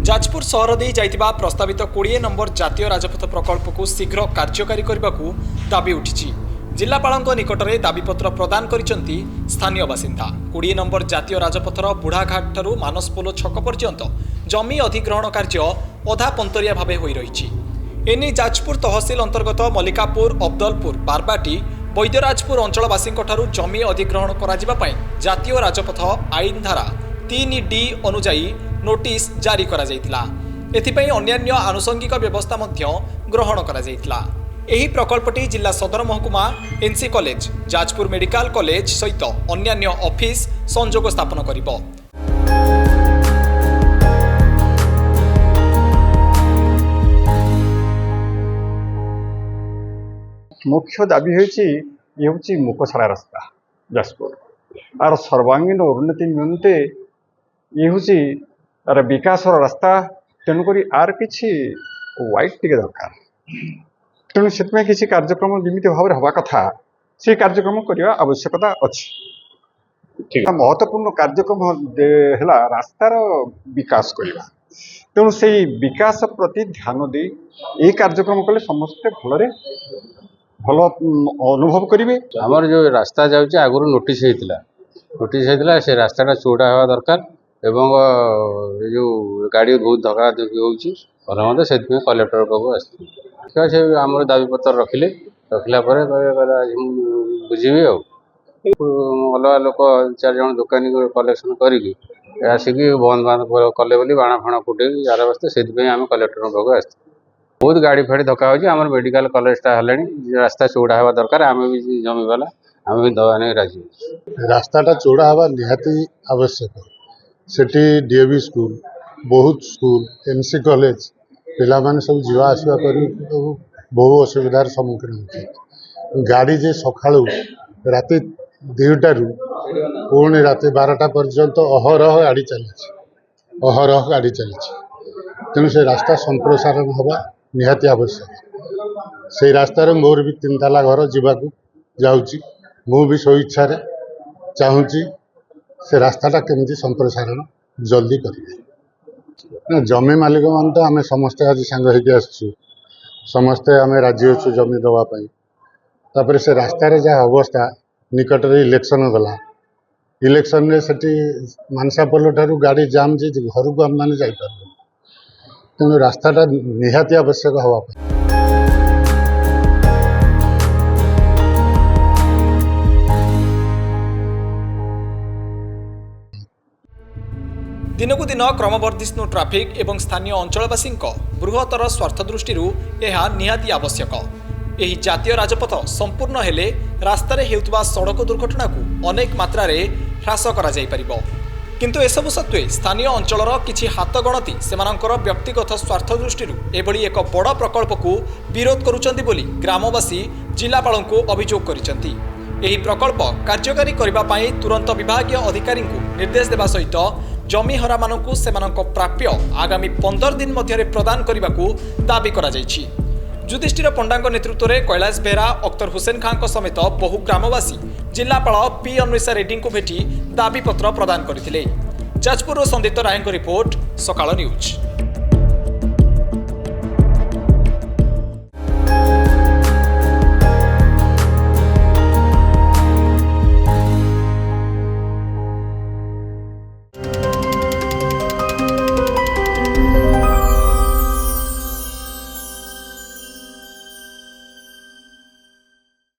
जाजपुर सहर दे जाइतिबा प्रस्तावित 20 नंबर जातीय राजपथ प्रकल्प को शीघ्र कार्यकारी करने को दाबी उठी। जिलापाल निकटने दाबीपत्र प्रदान करिसेंती स्थानीय बासिंदा। 20 नंबर जातीय राजपथर बुढ़ाघाट ठारू मानसपोलो छक पर्यंत जमी अधिग्रहण कार्य अधा पंतरिया भावे होई रहिछि। एने जाजपुर तहसिल अंतर्गत मल्लिकापुर, अब्दलपुर, बारबाटी, वैद्यराजपुर अंचलवासी जमी अधिग्रहण करा जातीय राजपथ आईन धारा 3D अनुजाई नोटिस जारी करा जायतिला। एथिपई अन्यान्य आनुषंगिक व्यवस्था मध्य ग्रहण करा जायतिला। एही प्रकल्पटी जिला सदर महकुमा, NC college, Jajpur medical college सहित अन्यान्य ऑफिस संजोग स्थापन करिबो। मुख्य दाबी होची मुकछड़ा रास्ता जाजपुर आर सर्वांगीन उन्नति निमंते ये हूँ तार विकास रास्ता तेणुक आर कि व्हाइट टिके दरकार। तेणु से किसी कार्यक्रम जमी भाव में हवा कथा से कार्यक्रम करने आवश्यकता अच्छी। महत्वपूर्ण कार्यक्रम है रास्तार विकास करवा। तेणु से विकास प्रति ध्यान दे ये कार्यक्रम कले समस्ते भल भल अनुभव करेंगे। आमर जो रास्ता जाऊँच आगुरी नोटिस होता से रास्ता चौड़ा हवा दरकार एवं जो गाड़ी बहुत धक्काधक्की होती कलेक्टर पाक आस आम दाबीपत्र रखला बुझी अलग लोक 4 जन दुकानी कलेक्शन करके आसिक बंद बांध कले बोली बाण फाण फुटे यार बस्ते से आम कलेक्टर पाक आस बहुत गाड़ी फाड़ी धक्का होची। आम मेडिकल कॉलेजटा है रास्ता चौड़ा हवा दरकार। आम भी जमी वाला आम भी दवा नहीं राजी। रास्ताटा चौड़ा हवा निहाती आवश्यक। सेठी डीएवी स्कूल, बहुत स्कूल, एनसी कॉलेज पिला माने सब जीवा आसवा करी बहु असुविधार सम्मुखीन होती। गाड़ी जे सकाळू राति 2टारू पुणी राति 12टा पर्यंत अहरह गाड़ी चली तेणु से रास्ता संप्रसारण हवा निहाती आवश्यक। से रास्तार मोर भी 3 ताला घर जीवाकू जाऊँगी मु भी सो इच्छा चाहूँगी से रास्ताटा केमती संप्रसारण जल्दी करेंगे। जमी मालिक मान तो आम समस्ते आज सांग हो समस्ते आम राजी अच्छु जमी दवापाई। तापर से रास्तार जहाँ अवस्था निकट इलेक्शन गला इलेक्शन रे सेठी मानसापोल ठारू गाड़ी जाम जे घर को आम मैंने जापर तेणु रास्ताटा निहाती आवश्यक हवापाई। दिनकू दिन क्रमवर्धिष्णु ट्राफिक एवं स्थानीय अंचलवासी बृहत्तर स्वार्थ दृष्टि यह निहाती आवश्यक। यही जातीय राजपथ संपूर्ण हेले रास्तार हेउतबा सड़क दुर्घटना को अनेक मात्रा रे ह्रास करा जाई परिबो। किंतु एसबु सत्वे स्थानीय अंचलर किछि हाथ गणति सेमानंकर व्यक्तिगत स्वार्थ दृष्टि एभली एक बड़ प्रकल्प को विरोध करुचंती बोली ग्रामवासी जिलापाल को अभियोग करिसंती। एही प्रकल्प कार्यकारी करबा पई तुरंत विभागीय अधिकारी को निर्देश देबा सहित जमी हरा मानकु सेमानक प्राप्य आगामी 15 दिन मध्य प्रदान करने को दाबी करा जायछि। युधिष्ठिर पंडांग नेतृत्व में कैलाश बेहरा, अख्तर हुसैन खान समेत बहु ग्रामवासी जिलापाल पी अन्वेषा रेड्डी को भेटी दाबीपत्र प्रदान करथिले। जाजपुर संदीप्त राय रिपोर्ट, सकाळ न्यूज।